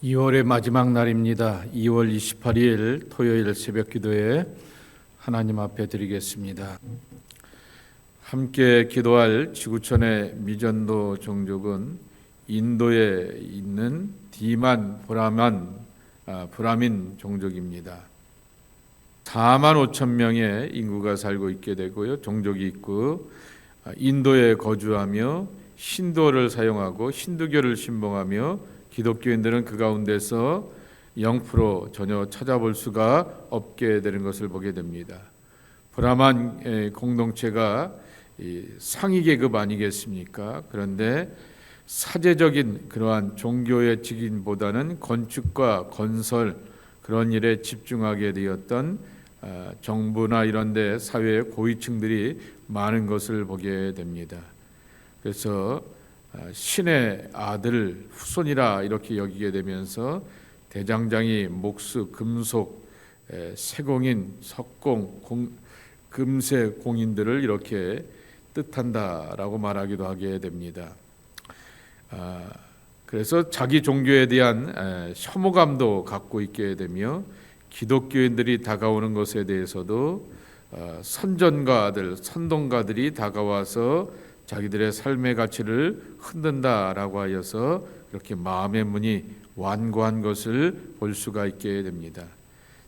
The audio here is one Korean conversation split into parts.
2월의 마지막 날입니다. 2월 28일 토요일 새벽 기도에 하나님 앞에 드리겠습니다. 함께 기도할 지구촌의 미전도 종족은 인도에 있는 디만 브라민 종족입니다. 4만 5천 명의 인구가 살고 있게 되고요. 종족이 있고 인도에 거주하며 신도를 사용하고 힌두교를 신봉하며 기독교인들은 그 가운데서 0% 전혀 찾아볼 수가 없게 되는 것을 보게 됩니다. 브라만 공동체가 상위 계급 아니겠습니까? 그런데 사제적인 그러한 종교의 직인보다는 건축과 건설 그런 일에 집중하게 되었던 정부나 이런 데 사회의 고위층들이 많은 것을 보게 됩니다. 그래서 신의 아들 후손이라 이렇게 여기게 되면서 대장장이, 목수, 금속, 세공인, 석공, 금세 공인들을 이렇게 뜻한다라고 말하기도 하게 됩니다. 그래서 자기 종교에 대한 혐오감도 갖고 있게 되며 기독교인들이 다가오는 것에 대해서도 선전가들, 선동가들이 다가와서 자기들의 삶의 가치를 흔든다라고 하여서 이렇게 마음의 문이 완고한 것을 볼 수가 있게 됩니다.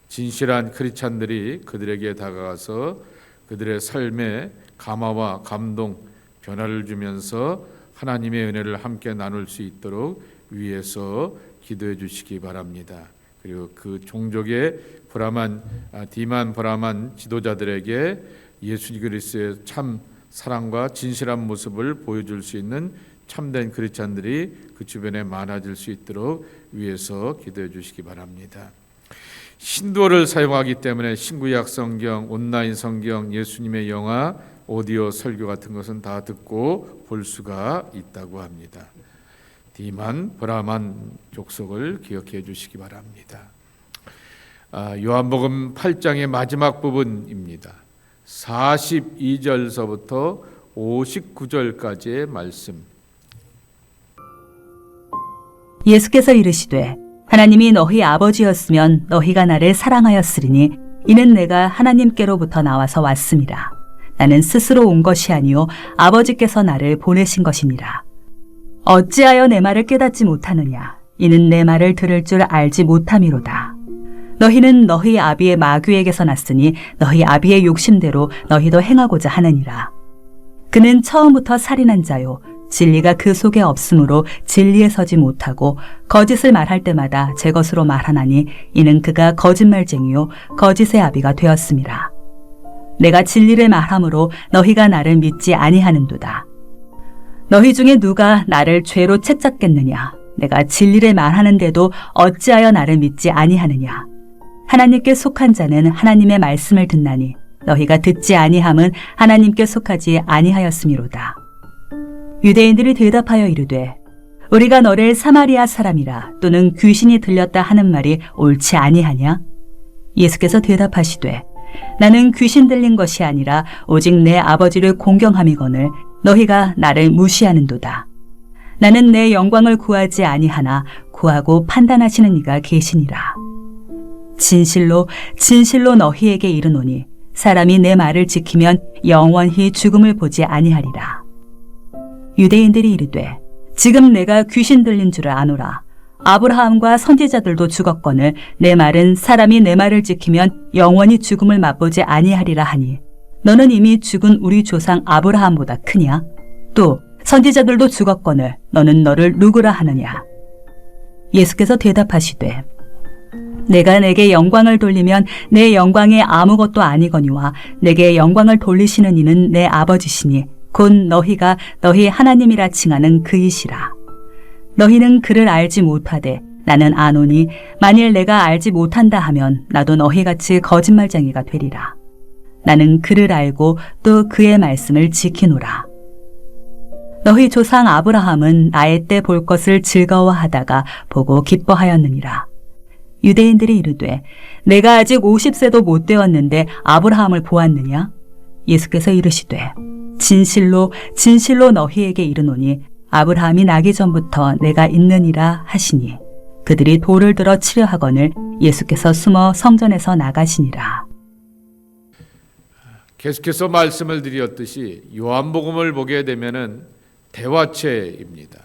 진실한 크리스찬들이 그들에게 다가가서 그들의 삶에 감화와 감동, 변화를 주면서 하나님의 은혜를 함께 나눌 수 있도록 위해서 기도해 주시기 바랍니다. 그리고 그 종족의 디만 브라만 지도자들에게 예수 그리스도의 참 사랑과 진실한 모습을 보여줄 수 있는 참된 크리스찬들이 그 주변에 많아질 수 있도록 위해서 기도해 주시기 바랍니다. 신도어를 사용하기 때문에 신구약 성경, 온라인 성경, 예수님의 영화, 오디오 설교 같은 것은 다 듣고 볼 수가 있다고 합니다. 디만 브라만 족속을 기억해 주시기 바랍니다. 요한복음 8장의 마지막 부분입니다. 42절서부터 59절까지의 말씀. 예수께서 이르시되 하나님이 너희 아버지였으면 너희가 나를 사랑하였으리니 이는 내가 하나님께로부터 나와서 왔습니다. 나는 스스로 온 것이 아니요 아버지께서 나를 보내신 것이니라. 어찌하여 내 말을 깨닫지 못하느냐? 이는 내 말을 들을 줄 알지 못함이로다. 너희는 너희 아비의 마귀에게서 났으니 너희 아비의 욕심대로 너희도 행하고자 하느니라. 그는 처음부터 살인한 자요 진리가 그 속에 없으므로 진리에 서지 못하고 거짓을 말할 때마다 제 것으로 말하나니 이는 그가 거짓말쟁이요 거짓의 아비가 되었음이라. 내가 진리를 말함으로 너희가 나를 믿지 아니하는도다. 너희 중에 누가 나를 죄로 채잡겠느냐? 내가 진리를 말하는데도 어찌하여 나를 믿지 아니하느냐? 하나님께 속한 자는 하나님의 말씀을 듣나니 너희가 듣지 아니함은 하나님께 속하지 아니하였음이로다. 유대인들이 대답하여 이르되 우리가 너를 사마리아 사람이라 또는 귀신이 들렸다 하는 말이 옳지 아니하냐? 예수께서 대답하시되 나는 귀신 들린 것이 아니라 오직 내 아버지를 공경함이거늘 너희가 나를 무시하는도다. 나는 내 영광을 구하지 아니하나 구하고 판단하시는 이가 계시니라. 진실로 진실로 너희에게 이르노니 사람이 내 말을 지키면 영원히 죽음을 보지 아니하리라. 유대인들이 이르되 지금 내가 귀신 들린 줄을 아노라. 아브라함과 선지자들도 죽었거늘 내 말은 사람이 내 말을 지키면 영원히 죽음을 맛보지 아니하리라 하니 너는 이미 죽은 우리 조상 아브라함보다 크냐? 또 선지자들도 죽었거늘 너는 너를 누구라 하느냐? 예수께서 대답하시되 내가 내게 영광을 돌리면 내 영광이 아무것도 아니거니와 내게 영광을 돌리시는 이는 내 아버지시니 곧 너희가 너희 하나님이라 칭하는 그이시라. 너희는 그를 알지 못하되 나는 아노니 만일 내가 알지 못한다 하면 나도 너희같이 거짓말쟁이가 되리라. 나는 그를 알고 또 그의 말씀을 지키노라. 너희 조상 아브라함은 나의 때 볼 것을 즐거워하다가 보고 기뻐하였느니라. 유대인들이 이르되 내가 아직 50세도 못 되었는데 아브라함을 보았느냐? 예수께서 이르시되 진실로 진실로 너희에게 이르노니 아브라함이 나기 전부터 내가 있느니라 하시니 그들이 돌을 들어 치려 하거늘 예수께서 숨어 성전에서 나가시니라. 계속해서 말씀을 드렸듯이 요한복음을 보게 되면은 대화체입니다.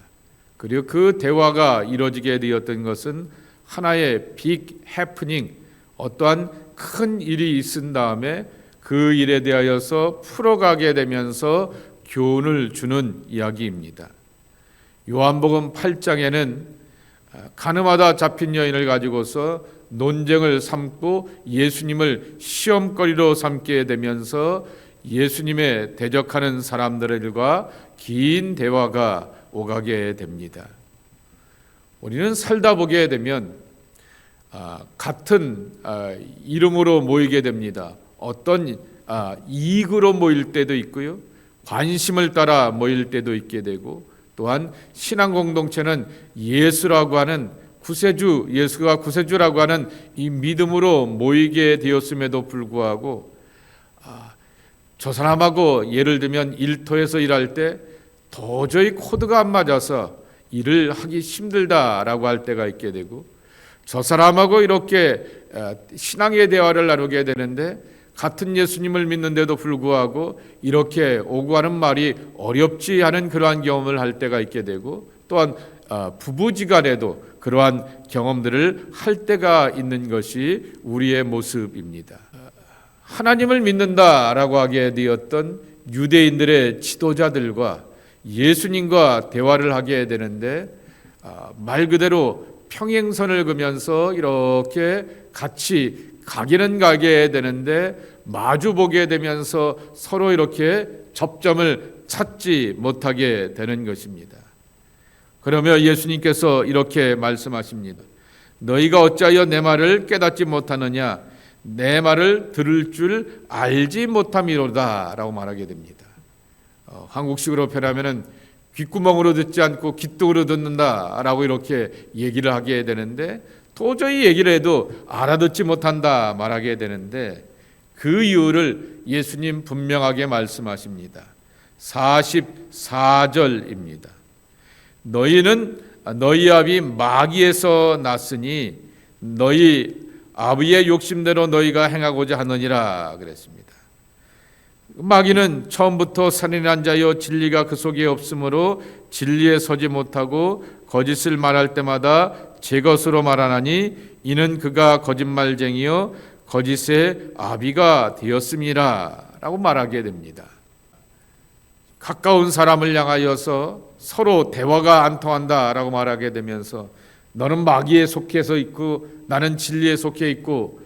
그리고 그 대화가 이루어지게 되었던 것은 하나의 빅 해프닝, 어떠한 큰 일이 있은 다음에 그 일에 대하여서 풀어가게 되면서 교훈을 주는 이야기입니다. 요한복음 8장에는 가늠하다 잡힌 여인을 가지고서 논쟁을 삼고 예수님을 시험거리로 삼게 되면서 예수님의 대적하는 사람들과 긴 대화가 오가게 됩니다. 우리는 살다 보게 되면 같은 이름으로 모이게 됩니다. 어떤 이익으로 모일 때도 있고요, 관심을 따라 모일 때도 있게 되고, 또한 신앙 공동체는 예수라고 하는 구세주, 예수가 구세주라고 하는 이 믿음으로 모이게 되었음에도 불구하고 저 사람하고 예를 들면 일터에서 일할 때 도저히 코드가 안 맞아서 일을 하기 힘들다라고 할 때가 있게 되고, 저 사람하고 이렇게 신앙의 대화를 나누게 되는데 같은 예수님을 믿는데도 불구하고 이렇게 오고 가는 말이 어렵지 않은 그러한 경험을 할 때가 있게 되고, 또한 부부지간에도 그러한 경험들을 할 때가 있는 것이 우리의 모습입니다. 하나님을 믿는다라고 하게 되었던 유대인들의 지도자들과 예수님과 대화를 하게 되는데 말 그대로 평행선을 그면서 이렇게 같이 가기는 가게 되는데 마주 보게 되면서 서로 이렇게 접점을 찾지 못하게 되는 것입니다. 그러며 예수님께서 이렇게 말씀하십니다. 너희가 어찌하여 내 말을 깨닫지 못하느냐? 내 말을 들을 줄 알지 못함이로다 라고 말하게 됩니다. 한국식으로 표현하면 귓구멍으로 듣지 않고 귓등으로 듣는다 라고 이렇게 얘기를 하게 되는데, 도저히 얘기를 해도 알아듣지 못한다 말하게 되는데, 그 이유를 예수님 분명하게 말씀하십니다. 44절입니다. 너희는 너희 아비 마귀에서 났으니 너희 아비의 욕심대로 너희가 행하고자 하느니라 그랬습니다. 마귀는 처음부터 살인한 자여 진리가 그 속에 없으므로 진리에 서지 못하고 거짓을 말할 때마다 제 것으로 말하나니 이는 그가 거짓말쟁이요 거짓의 아비가 되었음이라 라고 말하게 됩니다. 가까운 사람을 향하여서 서로 대화가 안 통한다 라고 말하게 되면서 너는 마귀에 속해서 있고 나는 진리에 속해 있고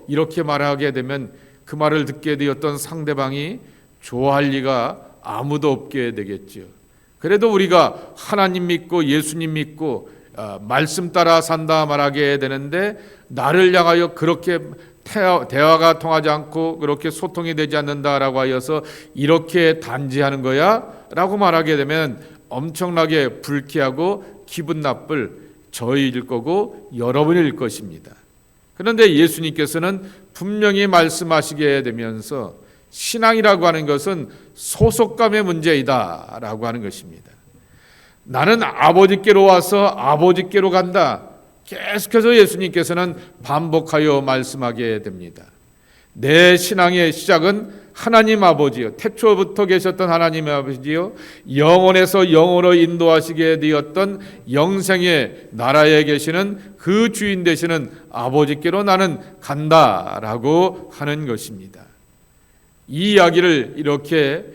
이렇게 말하게 되면 그 말을 듣게 되었던 상대방이 좋아할 리가 아무도 없게 되겠죠. 그래도 우리가 하나님 믿고 예수님 믿고 말씀 따라 산다 말하게 되는데, 나를 향하여 그렇게 대화가 통하지 않고 그렇게 소통이 되지 않는다라고 하여서 이렇게 단지하는 거야? 라고 말하게 되면 엄청나게 불쾌하고 기분 나쁠 저희일 거고 여러분일 것입니다. 그런데 예수님께서는 분명히 말씀하시게 되면서 신앙이라고 하는 것은 소속감의 문제이다 라고 하는 것입니다. 나는 아버지께로 와서 아버지께로 간다. 계속해서 예수님께서는 반복하여 말씀하게 됩니다. 내 신앙의 시작은 하나님 아버지요, 태초부터 계셨던 하나님 아버지요, 영원에서 영원으로 인도하시게 되었던 영생의 나라에 계시는 그 주인 되시는 아버지께로 나는 간다라고 하는 것입니다. 이 이야기를 이렇게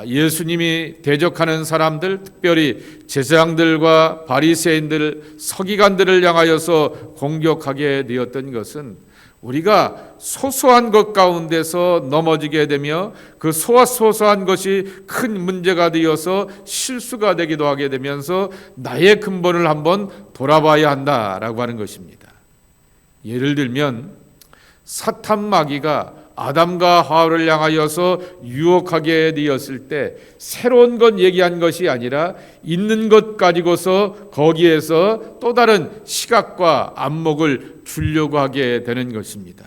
예수님이 대적하는 사람들, 특별히 제사장들과 바리새인들, 서기관들을 향하여서 공격하게 되었던 것은 우리가 소소한 것 가운데서 넘어지게 되며 그 소소한 것이 큰 문제가 되어서 실수가 되기도 하게 되면서 나의 근본을 한번 돌아봐야 한다라고 하는 것입니다. 예를 들면 사탄 마귀가 아담과 하와를 향하여서 유혹하게 되었을 때 새로운 것 얘기한 것이 아니라 있는 것 가지고서 거기에서 또 다른 시각과 안목을 주려고 하게 되는 것입니다.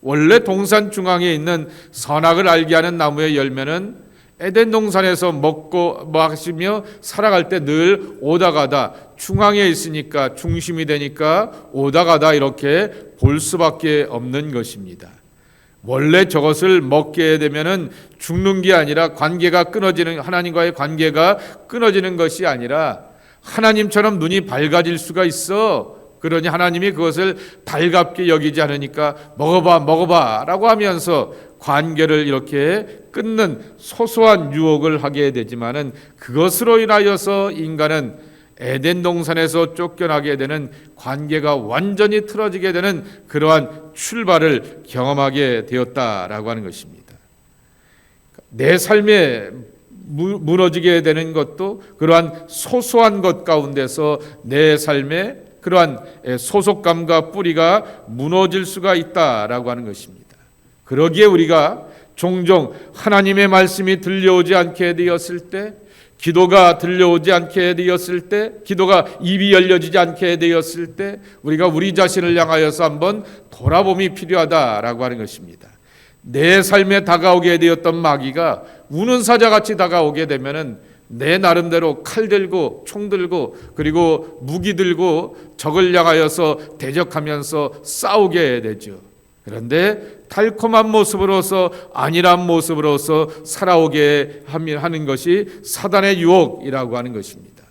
원래 동산 중앙에 있는 선악을 알게 하는 나무의 열매는 에덴 동산에서 먹고 마시며 살아갈 때 늘 오다 가다, 중앙에 있으니까, 중심이 되니까 오다 가다 이렇게 볼 수밖에 없는 것입니다. 원래 저것을 먹게 되면은 죽는 게 아니라 관계가 끊어지는, 하나님과의 관계가 끊어지는 것이 아니라 하나님처럼 눈이 밝아질 수가 있어. 그러니 하나님이 그것을 달갑게 여기지 않으니까 먹어봐 라고 하면서 관계를 이렇게 끊는 소소한 유혹을 하게 되지만은, 그것으로 인하여서 인간은 에덴 동산에서 쫓겨나게 되는, 관계가 완전히 틀어지게 되는 그러한 출발을 경험하게 되었다라고 하는 것입니다. 내 삶에 무너지게 되는 것도 그러한 소소한 것 가운데서 내 삶에 그러한 소속감과 뿌리가 무너질 수가 있다라고 하는 것입니다. 그러기에 우리가 종종 하나님의 말씀이 들려오지 않게 되었을 때, 기도가 들려오지 않게 되었을 때, 기도가 입이 열려지지 않게 되었을 때 우리가 우리 자신을 향하여서 한번 돌아봄이 필요하다라고 하는 것입니다. 내 삶에 다가오게 되었던 마귀가 우는 사자같이 다가오게 되면은 내 나름대로 칼 들고 총 들고 그리고 무기 들고 적을 향하여서 대적하면서 싸우게 되죠. 그런데 달콤한 모습으로서, 안일한 모습으로서 살아오게 하는 것이 사단의 유혹이라고 하는 것입니다.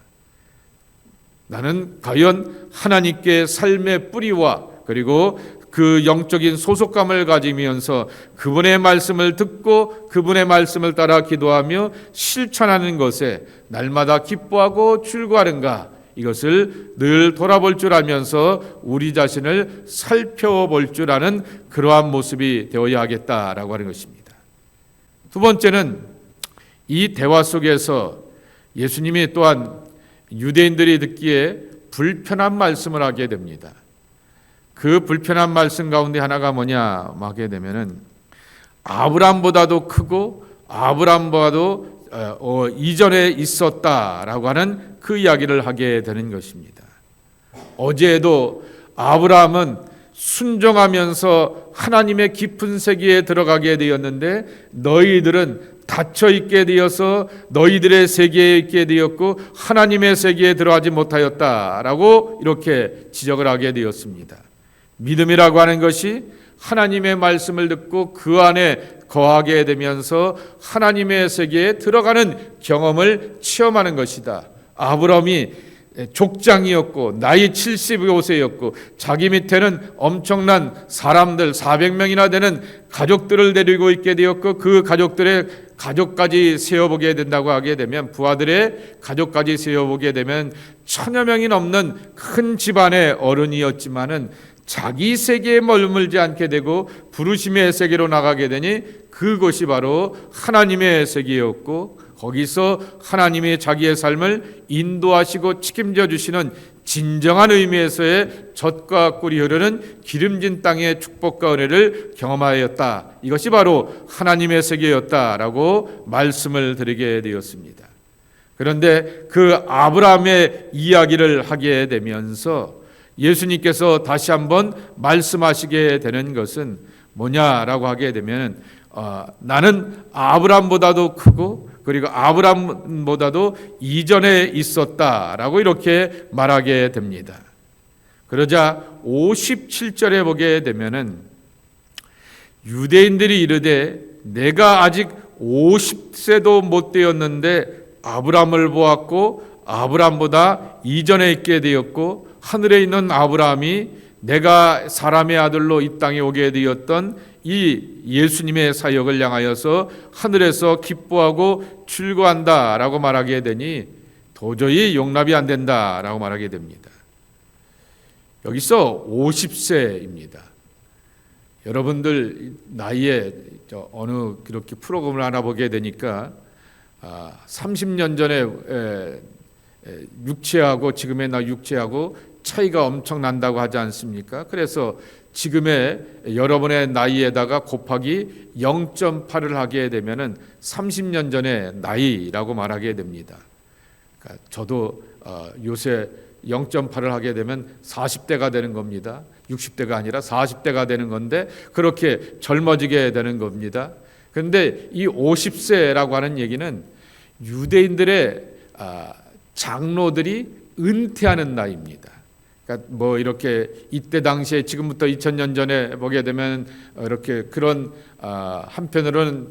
나는 과연 하나님께 삶의 뿌리와 그리고 그 영적인 소속감을 가지면서 그분의 말씀을 듣고 그분의 말씀을 따라 기도하며 실천하는 것에 날마다 기뻐하고 즐거워하는가, 이것을 늘 돌아볼 줄 알면서 우리 자신을 살펴볼 줄 아는 그러한 모습이 되어야 하겠다라고 하는 것입니다. 두 번째는 이 대화 속에서 예수님이 또한 유대인들이 듣기에 불편한 말씀을 하게 됩니다. 그 불편한 말씀 가운데 하나가 뭐냐 하게 되면은, 아브람보다도 크고 아브람보다도 이전에 있었다라고 하는 그 이야기를 하게 되는 것입니다. 어제도 아브라함은 순종하면서 하나님의 깊은 세계에 들어가게 되었는데, 너희들은 닫혀 있게 되어서 너희들의 세계에 있게 되었고 하나님의 세계에 들어가지 못하였다라고 이렇게 지적을 하게 되었습니다. 믿음이라고 하는 것이 하나님의 말씀을 듣고 그 안에 거하게 되면서 하나님의 세계에 들어가는 경험을 체험하는 것이다. 아브라함이 족장이었고 나이 75세였고 자기 밑에는 엄청난 사람들 400명이나 되는 가족들을 데리고 있게 되었고, 그 가족들의 가족까지 세어보게 된다고 하게 되면, 부하들의 가족까지 세어보게 되면 1000여 명이 넘는 큰 집안의 어른이었지만은 자기 세계에 머물지 않게 되고 부르심의 세계로 나가게 되니 그것이 바로 하나님의 세계였고, 거기서 하나님이 자기의 삶을 인도하시고 책임져 주시는 진정한 의미에서의 젖과 꿀이 흐르는 기름진 땅의 축복과 은혜를 경험하였다. 이것이 바로 하나님의 세계였다라고 말씀을 드리게 되었습니다. 그런데 그 아브라함의 이야기를 하게 되면서 예수님께서 다시 한번 말씀하시게 되는 것은 뭐냐라고 하게 되면, 나는 아브라함보다도 크고 그리고 아브라함보다도 이전에 있었다라고 이렇게 말하게 됩니다. 그러자 57절에 보게 되면은, 유대인들이 이르되 내가 아직 50세도 못 되었는데 아브라함을 보았고 아브라함보다 이전에 있게 되었고, 하늘에 있는 아브라함이 내가 사람의 아들로 이 땅에 오게 되었던 이 예수님의 사역을 향하여서 하늘에서 기뻐하고 즐거워한다라고 말하게 되니 도저히 용납이 안 된다라고 말하게 됩니다. 여기서 50세입니다. 여러분들 나이에 어느 그렇게 프로그램을 하나 보게 되니까 30년 전에 육체하고 지금의 나 육체하고 차이가 엄청 난다고 하지 않습니까? 그래서 지금의 여러분의 나이에다가 곱하기 0.8을 하게 되면은 30년 전의 나이라고 말하게 됩니다. 그러니까 저도 요새 0.8을 하게 되면 40대가 되는 겁니다. 60대가 아니라 40대가 되는 건데 그렇게 젊어지게 되는 겁니다. 그런데 이 50세라고 하는 얘기는 유대인들의 장로들이 은퇴하는 나이입니다. 그러니까 뭐 이렇게 이때 당시에 지금부터 2000년 전에 보게 되면 이렇게 그런 한편으로는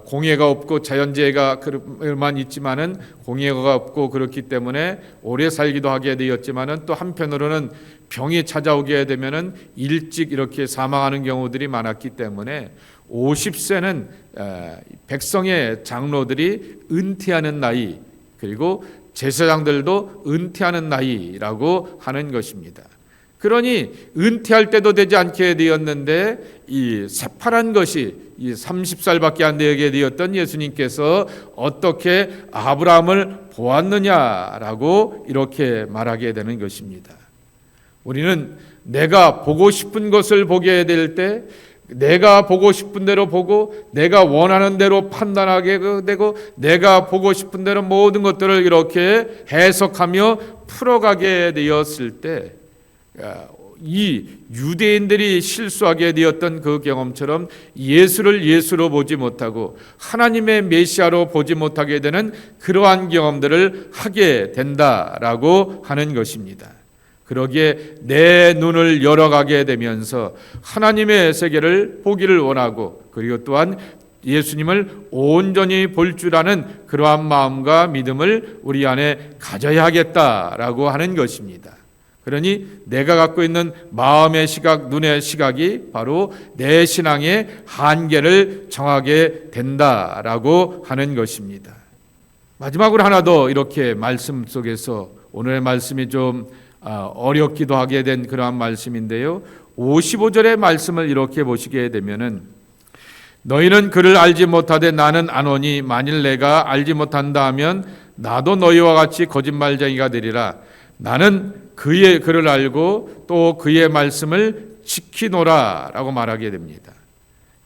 공해가 없고 자연재해가 그만 있지만은 공해가 없고 그렇기 때문에 오래 살기도 하게 되었지만은 또 한편으로는 병이 찾아오게 되면은 일찍 이렇게 사망하는 경우들이 많았기 때문에 50세는 백성의 장로들이 은퇴하는 나이, 그리고 제사장들도 은퇴하는 나이라고 하는 것입니다. 그러니 은퇴할 때도 되지 않게 되었는데 이 새파란 것이 이 30살밖에 안 되게 되었던 예수님께서 어떻게 아브라함을 보았느냐라고 이렇게 말하게 되는 것입니다. 우리는 내가 보고 싶은 것을 보게 될 때 내가 보고 싶은 대로 보고 내가 원하는 대로 판단하게 되고 내가 보고 싶은 대로 모든 것들을 이렇게 해석하며 풀어가게 되었을 때 이 유대인들이 실수하게 되었던 그 경험처럼 예수를 예수로 보지 못하고 하나님의 메시아로 보지 못하게 되는 그러한 경험들을 하게 된다라고 하는 것입니다. 그러기에 내 눈을 열어가게 되면서 하나님의 세계를 보기를 원하고 그리고 또한 예수님을 온전히 볼 줄 아는 그러한 마음과 믿음을 우리 안에 가져야 하겠다라고 하는 것입니다. 그러니 내가 갖고 있는 마음의 시각, 눈의 시각이 바로 내 신앙의 한계를 정하게 된다라고 하는 것입니다. 마지막으로 하나 더 이렇게 말씀 속에서 오늘의 말씀이 좀 어렵기도 하게 된 그러한 말씀인데요. 55절의 말씀을 이렇게 보시게 되면은 너희는 그를 알지 못하되 나는 아노니 만일 내가 알지 못한다 하면 나도 너희와 같이 거짓말쟁이가 되리라. 나는 그를 알고 또 그의 말씀을 지키노라 라고 말하게 됩니다.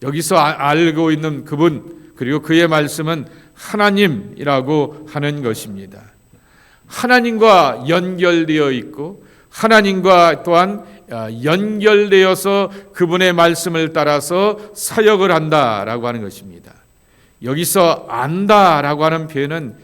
여기서 알고 있는 그분 그리고 그의 말씀은 하나님이라고 하는 것입니다. 하나님과 연결되어 있고 하나님과 또한 연결되어서 그분의 말씀을 따라서 사역을 한다라고 하는 것입니다. 여기서 안다라고 하는 표현은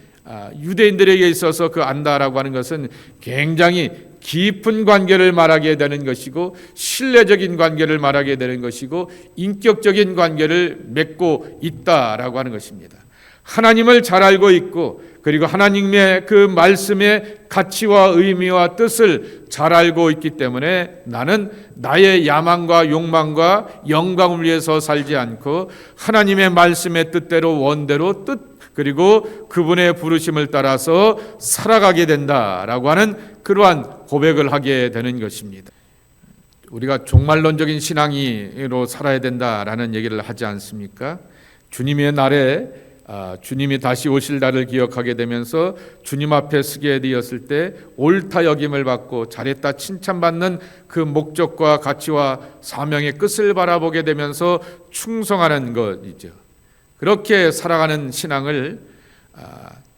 유대인들에게 있어서 그 안다라고 하는 것은 굉장히 깊은 관계를 말하게 되는 것이고 신뢰적인 관계를 말하게 되는 것이고 인격적인 관계를 맺고 있다라고 하는 것입니다. 하나님을 잘 알고 있고 그리고 하나님의 그 말씀의 가치와 의미와 뜻을 잘 알고 있기 때문에 나는 나의 야망과 욕망과 영광을 위해서 살지 않고 하나님의 말씀의 뜻대로 원대로 그리고 그분의 부르심을 따라서 살아가게 된다라고 하는 그러한 고백을 하게 되는 것입니다. 우리가 종말론적인 신앙으로 살아야 된다라는 얘기를 하지 않습니까? 주님의 날에 주님이 다시 오실 날을 기억하게 되면서 주님 앞에 서게 되었을 때 옳다 여김을 받고 잘했다 칭찬받는 그 목적과 가치와 사명의 끝을 바라보게 되면서 충성하는 것이죠. 그렇게 살아가는 신앙을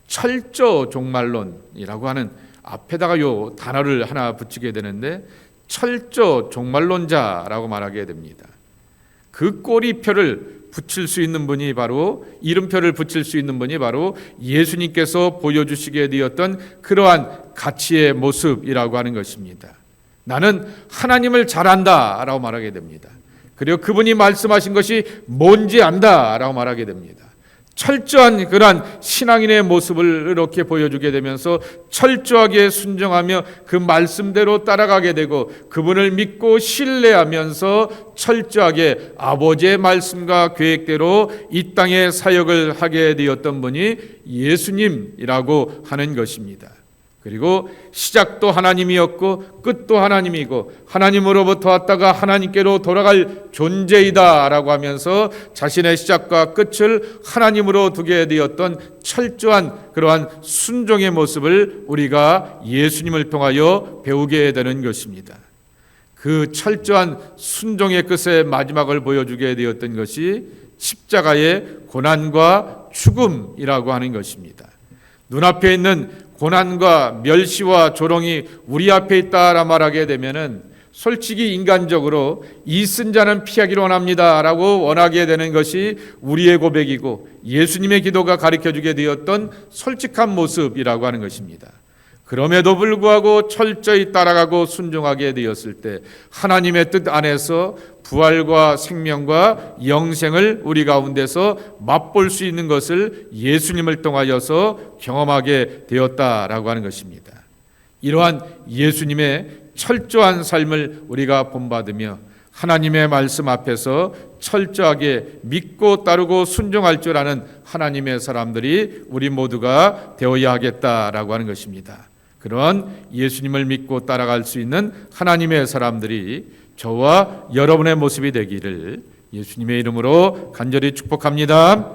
철저 종말론이라고 하는 앞에다가 요 단어를 하나 붙이게 되는데 철저 종말론자라고 말하게 됩니다. 그 꼬리표를 붙일 수 있는 분이 바로 이름표를 붙일 수 있는 분이 바로 예수님께서 보여주시게 되었던 그러한 가치의 모습이라고 하는 것입니다. 나는 하나님을 잘 안다라고 말하게 됩니다. 그리고 그분이 말씀하신 것이 뭔지 안다라고 말하게 됩니다. 철저한 그러한 신앙인의 모습을 이렇게 보여주게 되면서 철저하게 순종하며 그 말씀대로 따라가게 되고 그분을 믿고 신뢰하면서 철저하게 아버지의 말씀과 계획대로 이 땅에 사역을 하게 되었던 분이 예수님이라고 하는 것입니다. 그리고 시작도 하나님이었고 끝도 하나님이고 하나님으로부터 왔다가 하나님께로 돌아갈 존재이다라고 하면서 자신의 시작과 끝을 하나님으로 두게 되었던 철저한 그러한 순종의 모습을 우리가 예수님을 통하여 배우게 되는 것입니다. 그 철저한 순종의 끝의 마지막을 보여주게 되었던 것이 십자가의 고난과 죽음이라고 하는 것입니다. 눈앞에 있는 고난과 멸시와 조롱이 우리 앞에 있다라 말하게 되면은 솔직히 인간적으로 이쓴 자는 피하기를 원합니다 라고 원하게 되는 것이 우리의 고백이고 예수님의 기도가 가르쳐주게 되었던 솔직한 모습이라고 하는 것입니다. 그럼에도 불구하고 철저히 따라가고 순종하게 되었을 때 하나님의 뜻 안에서 부활과 생명과 영생을 우리 가운데서 맛볼 수 있는 것을 예수님을 통하여서 경험하게 되었다라고 하는 것입니다. 이러한 예수님의 철저한 삶을 우리가 본받으며 하나님의 말씀 앞에서 철저하게 믿고 따르고 순종할 줄 아는 하나님의 사람들이 우리 모두가 되어야 하겠다라고 하는 것입니다. 그런 예수님을 믿고 따라갈 수 있는 하나님의 사람들이 저와 여러분의 모습이 되기를 예수님의 이름으로 간절히 축복합니다.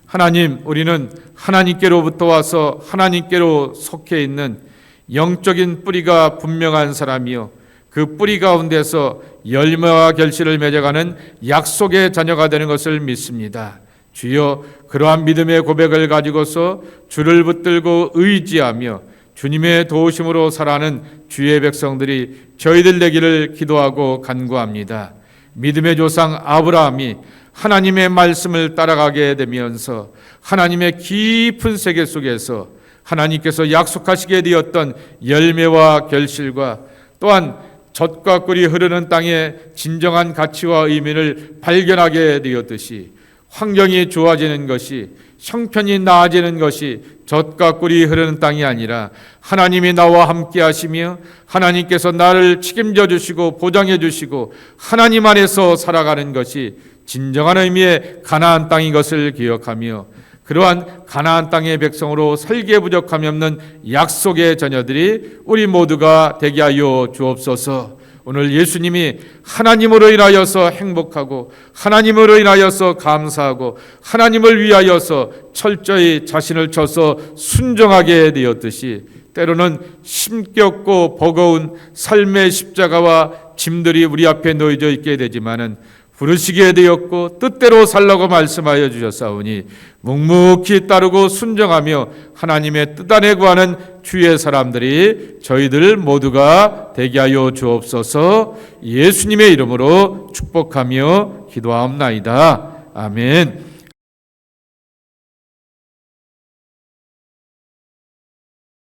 하나님, 우리는 하나님께로부터 와서 하나님께로 속해 있는 영적인 뿌리가 분명한 사람이요, 그 뿌리 가운데서 열매와 결실을 맺어가는 약속의 자녀가 되는 것을 믿습니다. 주여, 그러한 믿음의 고백을 가지고서 주를 붙들고 의지하며 주님의 도우심으로 살아가는 주의 백성들이 저희들 되기를 기도하고 간구합니다. 믿음의 조상 아브라함이 하나님의 말씀을 따라가게 되면서 하나님의 깊은 세계 속에서 하나님께서 약속하시게 되었던 열매와 결실과 또한 젖과 꿀이 흐르는 땅의 진정한 가치와 의미를 발견하게 되었듯이 환경이 좋아지는 것이, 형편이 나아지는 것이 젖과 꿀이 흐르는 땅이 아니라 하나님이 나와 함께 하시며 하나님께서 나를 책임져 주시고 보장해 주시고 하나님 안에서 살아가는 것이 진정한 의미의 가나안 땅인 것을 기억하며 그러한 가나안 땅의 백성으로 살기에 부족함이 없는 약속의 자녀들이 우리 모두가 되게 하여 주옵소서. 오늘 예수님이 하나님으로 인하여서 행복하고 하나님으로 인하여서 감사하고 하나님을 위하여서 철저히 자신을 쳐서 순종하게 되었듯이 때로는 힘겹고 버거운 삶의 십자가와 짐들이 우리 앞에 놓여져 있게 되지만은 부르시게 되었고 뜻대로 살라고 말씀하여 주셨사오니 묵묵히 따르고 순종하며 하나님의 뜻 안에 구하는 주의 사람들이 저희들 모두가 되게 하여 주옵소서. 예수님의 이름으로 축복하며 기도하옵나이다. 아멘.